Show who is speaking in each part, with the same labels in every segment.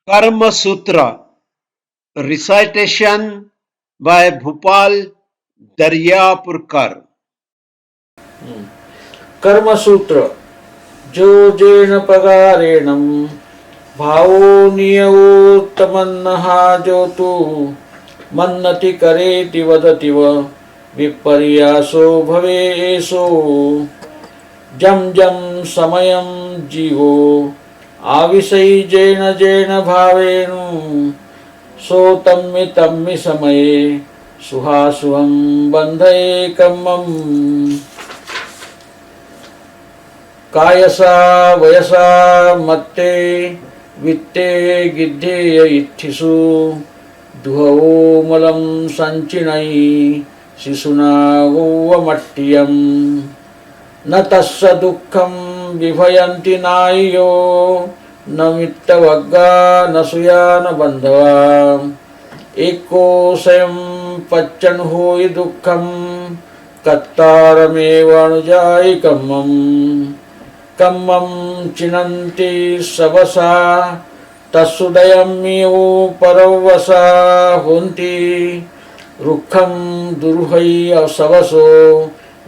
Speaker 1: Karma Sutra, recitation by Bhupal Daryapurkar.
Speaker 2: कर्म सूत्र जो जेन पगारेणम भावो नियोत्तमन्नहा जो तू मन्नति करेति वदति व विपर्यासो भवेसो जम जम समयं जीवो आविषयी जेन जेन भावेनु सो तम्मि तम्मि समये सुहासुहं बंधये कम्मम् कायसा वयसा मत्ते वित्ते गिद्धेय इत्थिषु दुहवो मलं संचिनयि शिशुना गोवमट्टियं न तस्य दुःखं विभयन्ति नाय्यो न मित्तवग्गा न सुया न बन्धवा एको स्वयं पच्चन् होयि दुःखं कत्तारमेव अनुजायि कम्मम् कम्मं चिनन्ति सबसा तत्सुदयम्यो परवसा हुन्ति रुखं दुर्है असवसो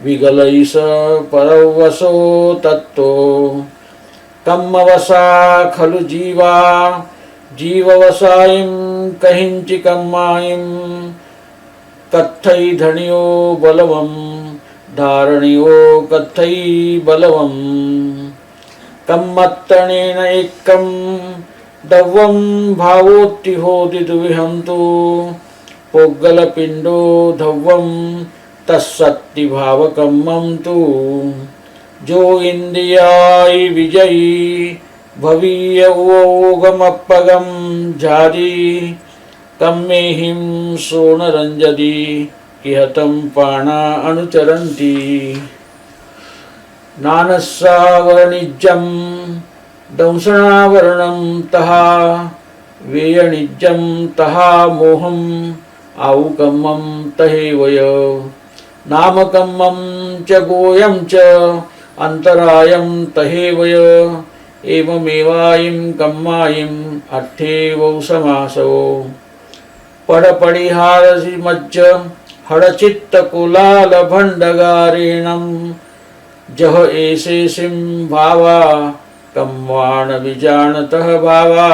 Speaker 2: विगलैष परवसो तत्तो कम्मवसा खलु जीवा जीववसायं कहिंचि कम्मायं कत्थै धनियो बलवं धारणियो कत्थै बलवं कम्मत्तनेन एकं दव्वं भावोत्तिहोति दुविहन्तु पोग्गलपिण्डो धव्वं तत्सत्ति भावकम्मं तु जो इन्द्रियाय विजयी भवीय उवोगमप्पगं झारी कम्मेहिं सोनरञ्जति किहतं पाणा अनुचरन्ति नानस्सावरणिज्यं दंसनावरणं तहा वेयणिज्यं तहा मोहम् आउकम्मं तहेवय नामकम्मं च गोयं च अन्तरायं तहेवय एवमेवायं कम्मायं अट्ठेवौ समासो पडपडिहारसि मज्ज हडचित्तकुलाल भण्डगारेणं जह एषेसिं भावा कम्वाण विजानतः भावा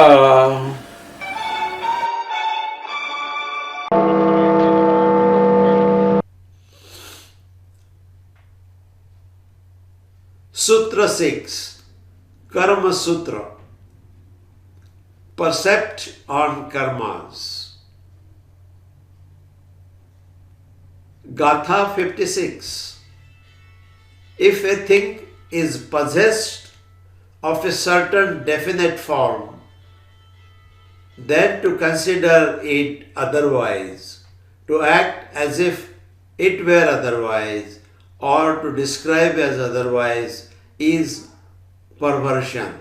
Speaker 1: Sutra 6, Karma Sutra, Percepts on Karmas. Gatha 56. If a thing is possessed of a certain definite form, then to consider it otherwise, to act as if it were otherwise, or to describe as otherwise, is perversion.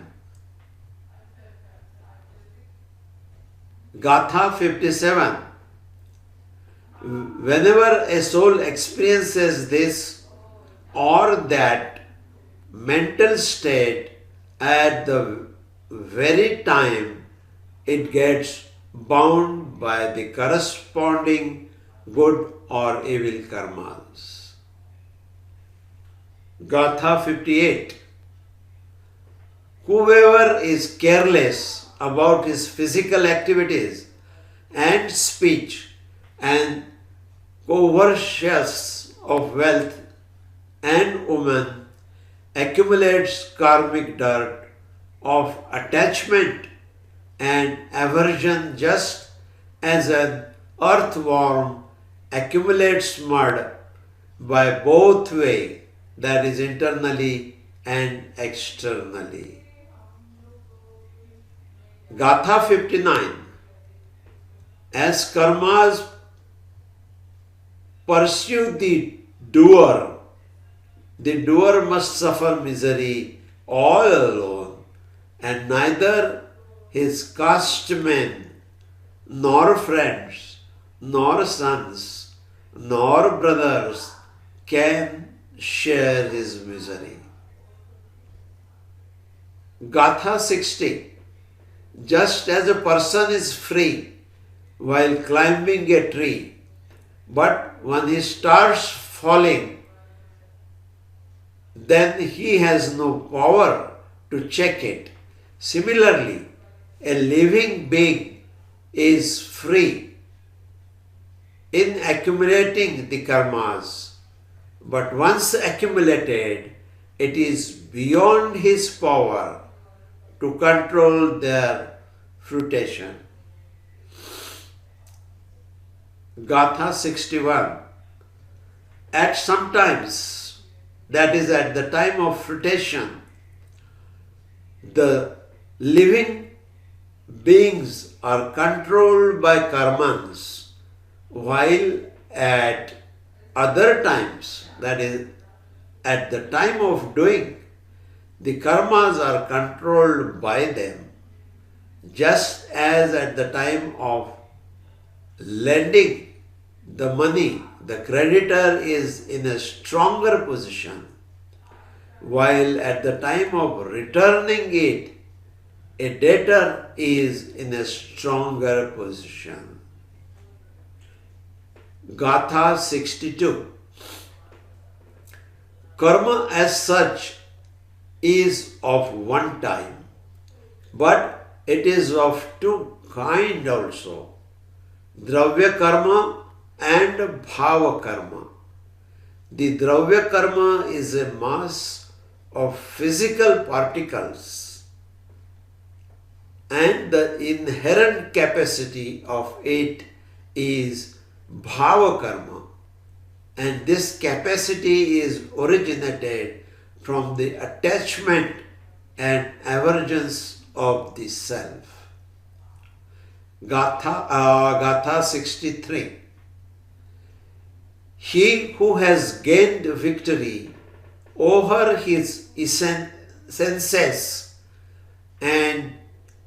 Speaker 1: Gatha 57. Whenever a soul experiences this or that mental state at the very time it gets bound by the corresponding good or evil karmas. Gatha 58. Whoever is careless about his physical activities and speech and covetous of wealth and woman accumulates karmic dirt of attachment and aversion just as an earthworm accumulates mud by both ways, that is internally and externally. Gatha 59. As karmas pursue the doer must suffer misery all alone, and neither his castemen, nor friends, nor sons, nor brothers can share his misery. Gatha 60. Just as a person is free while climbing a tree, but when he starts falling, then he has no power to check it. Similarly, a living being is free in accumulating the karmas, but once accumulated, it is beyond his power to control their fruition. Gatha 61. At some times, that is at the time of fruition, the living beings are controlled by karmas, while at other times, that is at the time of doing, the karmas are controlled by them, just as at the time of lending the money, the creditor is in a stronger position, while at the time of returning it, a debtor is in a stronger position. Gatha 62. Karma as such is of one time, but it is of two kinds also. Dravya karma and bhava karma. The dravya karma is a mass of physical particles, and the inherent capacity of it is bhava karma, and this capacity is originated from the attachment and aversions of the self. Gatha 63. He who has gained victory over his senses and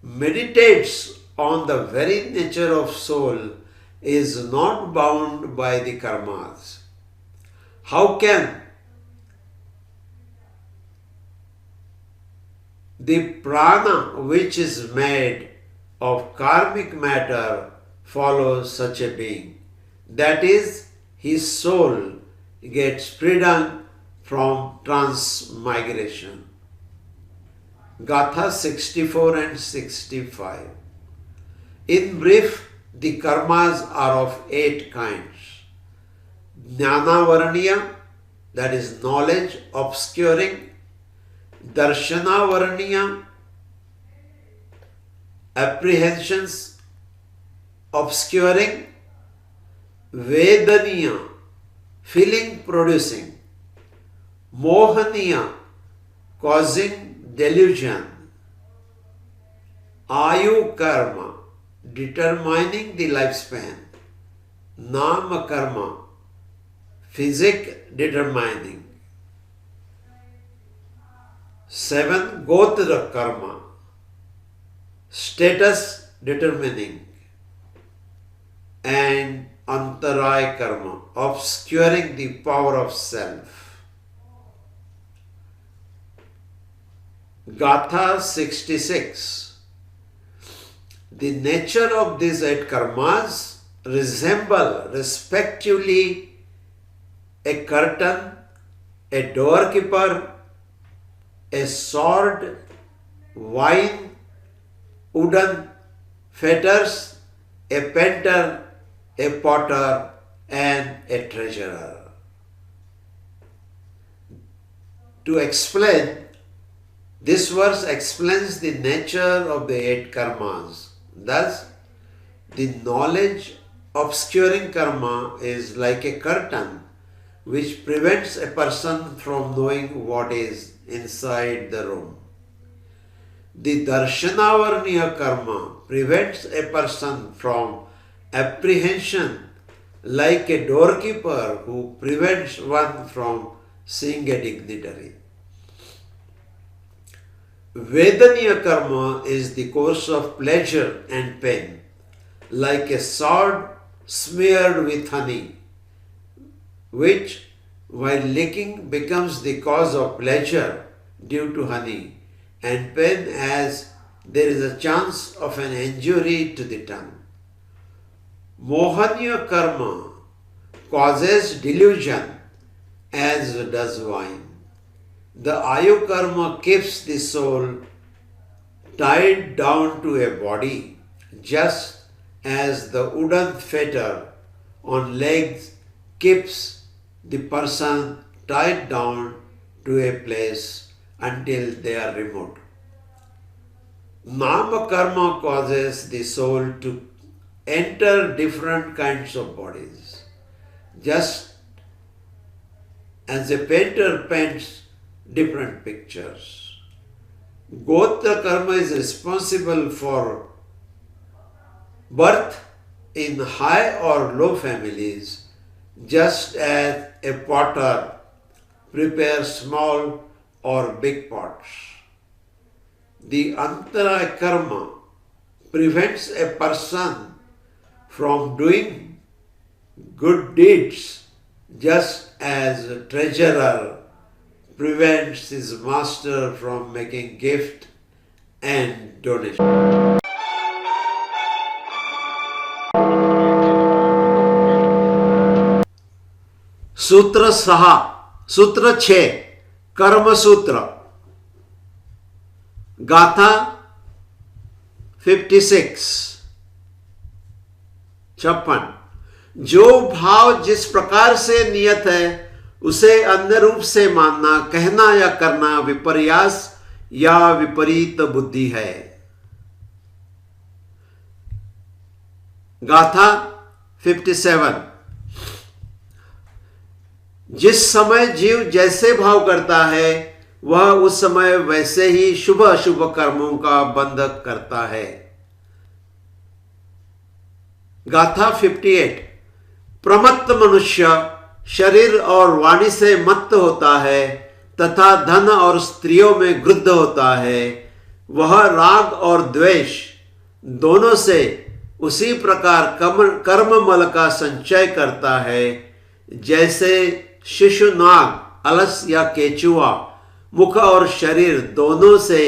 Speaker 1: meditates on the very nature of soul is not bound by the karmas. How can the prana, which is made of karmic matter, follow such a being? That is, his soul gets freedom from transmigration. Gatha 64 and 65. In brief, the karmas are of 8 kinds. Jnana varaniya, that is knowledge obscuring. Darshana varaniya, apprehensions obscuring. Vedaniya, feeling producing. Mohaniya, causing delusion. Ayu karma, determining the lifespan. Nama karma, physic determining. 7. Gotra karma, status determining. And Antaray karma, obscuring the power of self. Gatha 66. The nature of these 8 karmas resemble respectively a curtain, a doorkeeper, a sword, wine, wooden fetters, a painter, a potter, and a treasurer. To explain, this verse explains the nature of the 8 karmas. Thus, the knowledge obscuring karma is like a curtain which prevents a person from knowing what is inside the room. The darshanavarniya karma prevents a person from apprehension, like a doorkeeper who prevents one from seeing a dignitary. Vedaniya karma is the course of pleasure and pain, like a sword smeared with honey, which while licking becomes the cause of pleasure due to honey, and pain as there is a chance of an injury to the tongue. Mohaniya karma causes delusion as does wine. The ayu karma keeps the soul tied down to a body, just as the wooden fetter on legs keeps the person tied down to a place until they are removed. Nama karma causes the soul to enter different kinds of bodies, just as a painter paints different pictures. Gotra karma is responsible for birth in high or low families, just as a potter prepares small or big pots. The antara karma prevents a person from doing good deeds, just as a treasurer prevents his master from making gift and donation. सूत्र 6, सूत्र 6, कर्म सूत्र, गाथा 56, 56। जो भाव जिस प्रकार से नियत है उसे अन्य रूप से मानना, कहना या करना विपर्यास या विपरीत बुद्धि है। गाथा 57। जिस समय जीव जैसे भाव करता है वह उस समय वैसे ही शुभ अशुभ कर्मों का बंध करता है। गाथा 58। प्रमत्त मनुष्य शरीर और वाणी से मत्त होता है तथा धन और स्त्रियों में क्रुद्ध होता है। वह राग और द्वेष दोनों से उसी प्रकार कर्म मल का संचय करता है जैसे शिशु नाग, अलस या केचुआ मुख और शरीर दोनों से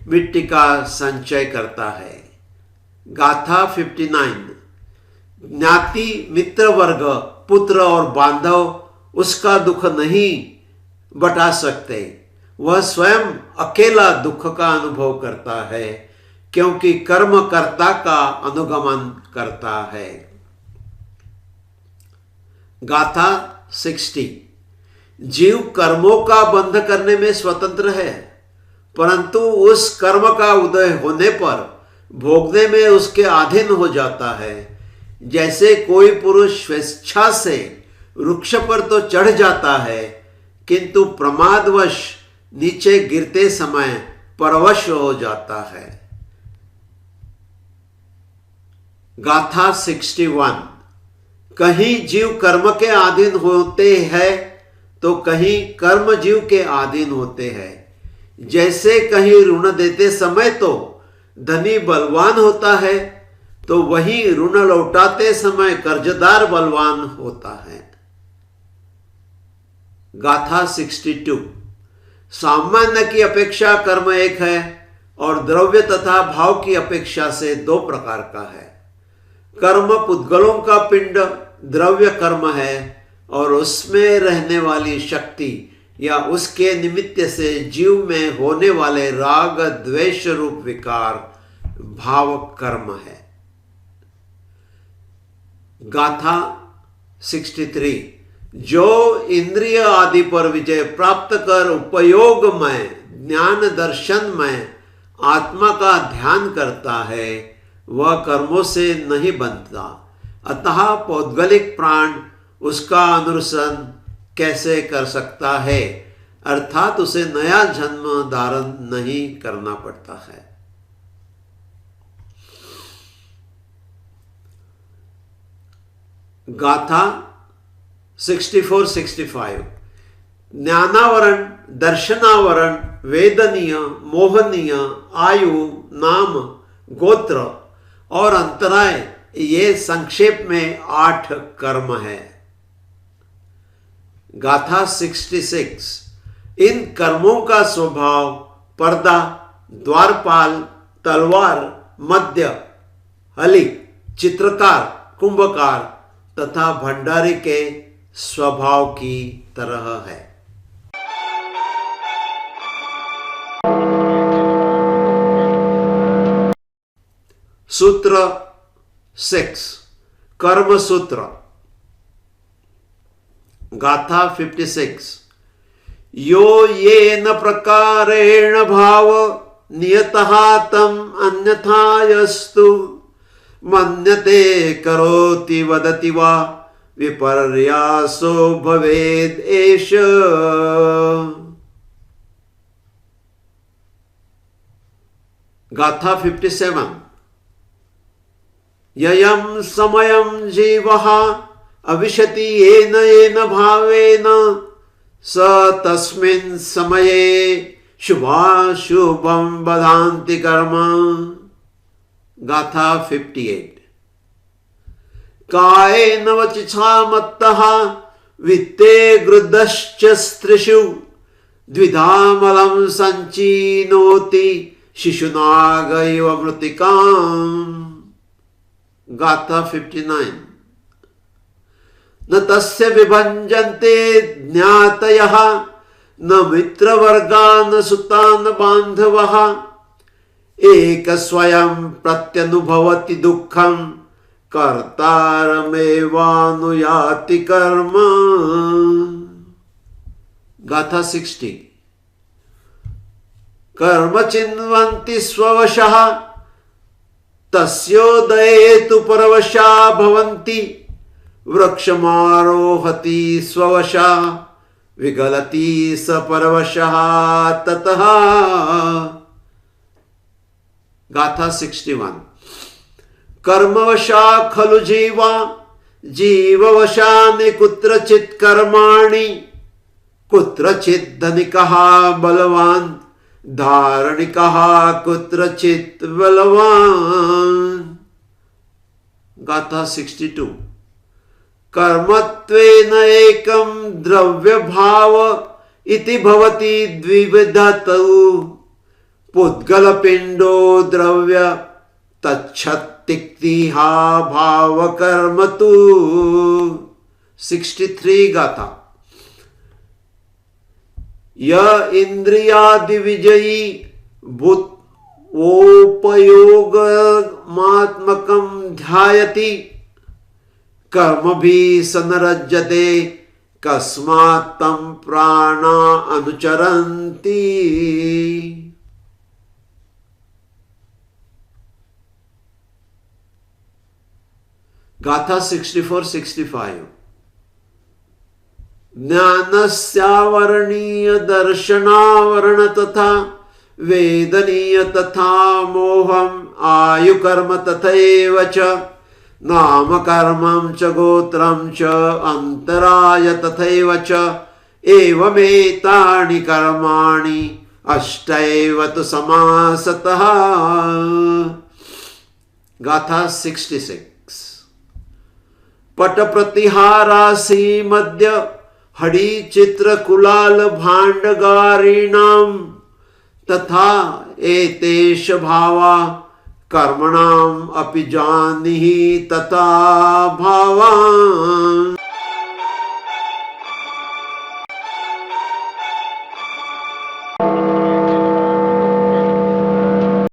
Speaker 1: मिट्टी का संचय करता है। गाथा 59। ज्ञाति, मित्र वर्ग, पुत्र और बांधव उसका दुख नहीं बटा सकते। वह स्वयं अकेला दुख का अनुभव करता है क्योंकि कर्मकर्ता का अनुगमन करता है। गाथा 60। जीव कर्मों का बंध करने में स्वतंत्र है, परंतु उस कर्म का उदय होने पर भोगने में उसके अधीन हो जाता है। जैसे कोई पुरुष स्वेच्छा से वृक्ष पर तो चढ़ जाता है किंतु प्रमादवश नीचे गिरते समय परवश हो जाता है। गाथा 61। कहीं जीव कर्म के अधीन होते हैं तो कहीं कर्म जीव के अधीन होते हैं। जैसे कहीं ऋण देते समय तो धनी बलवान होता है तो वहीं ऋण लौटाते समय कर्जदार बलवान होता है। गाथा 62। सामान्य की अपेक्षा कर्म एक है और द्रव्य तथा भाव की अपेक्षा से दो प्रकार का है। कर्म पुद्गलों का पिंड द्रव्य कर्म है और उसमें रहने वाली शक्ति या उसके निमित्त से जीव में होने वाले राग द्वेष रूप विकार भाव कर्म है। गाथा 63। जो इंद्रिय आदि पर विजय प्राप्त कर उपयोगमय ज्ञान दर्शनमय आत्मा का ध्यान करता है वह कर्मों से नहीं बनता। अतः पौद्गलिक प्राण उसका अनुसरण कैसे कर सकता है, अर्थात उसे नया जन्म धारण नहीं करना पड़ता है। गाथा 64-65। ज्ञानावरण, दर्शनावरण, वेदनीय, मोहनीय, आयु, नाम, गोत्र और अंतराय ये संक्षेप में 8 कर्म है। गाथा 66। इन कर्मों का स्वभाव पर्दा, द्वारपाल, तलवार, मध्य, हली, चित्रकार, कुंभकार तथा भंडारी के स्वभाव की तरह है। सूत्र 6 कर्म सूत्र गाथा 56 यो येन प्रकारेण भाव नियतः तम अन्यथा यस्तु मन्यते करोति वदति वा विपर्यासो भवेद एष। गाथा 57 ययं समयं जीवः अविशति येन येन भावेन स तस्मिन् समये शुभाशुभं बधान्ति कर्म। गाथा 58 कायेन वचसा मत्तः वित्ते गृद्धश्च स्त्रिषु द्विधामलं संचीनोति शिशुनागैव मृत्तिकाम्। गाथा 59 न तस्य विभञ्जन्ते ज्ञातयः न मित्रवर्गा न सुतान् बान्धवः एक स्वयं प्रत्यनुभवति दुःखं कर्तारमेवानुयाति कर्म। गाथा 60 कर्म चिन्वन्ति स्ववशः तस्योदये तु परवशा भवन्ति वृक्षमारोहति स्ववशा विगलति स परवशः ततः। गाथा 61 कर्मवशा खलु जीवा जीववशानि कुत्रचित् कर्माणि कुत्रचित् धनिकः बलवान् धारणिकः कुत्रचित् बलवान्। गाथा 62 कर्मत्वेन एकं द्रव्यभाव इति भवति द्विविधतौ पुद्गलपिण्डो द्रव्य तच्छत्तिक्तिहा भाव कर्म तु। 63 गाथा य इंद्रियादि विजयी भूतोपयोगमात्मकं ध्यायति कर्मभिः सनरज्यते कस्मात् तं प्राणा अनुचरन्ति। गाथा 64-65 ज्ञानस्यावरणीय दर्शनावरण तथा वेदनीय तथा मोहम् आयुकर्म तथैव च नाम कर्मं च गोत्रं च अंतराय तथैव च एवमेतानि कर्माणि अष्टैव तु समासतः। गाथा 66 पट प्रतिहारासी मध्य हड़ी चित्र कुलाल भाण्डगारिणां तथा एतेष भावा कर्मणाम् अपि जानीहि तथा भावान्।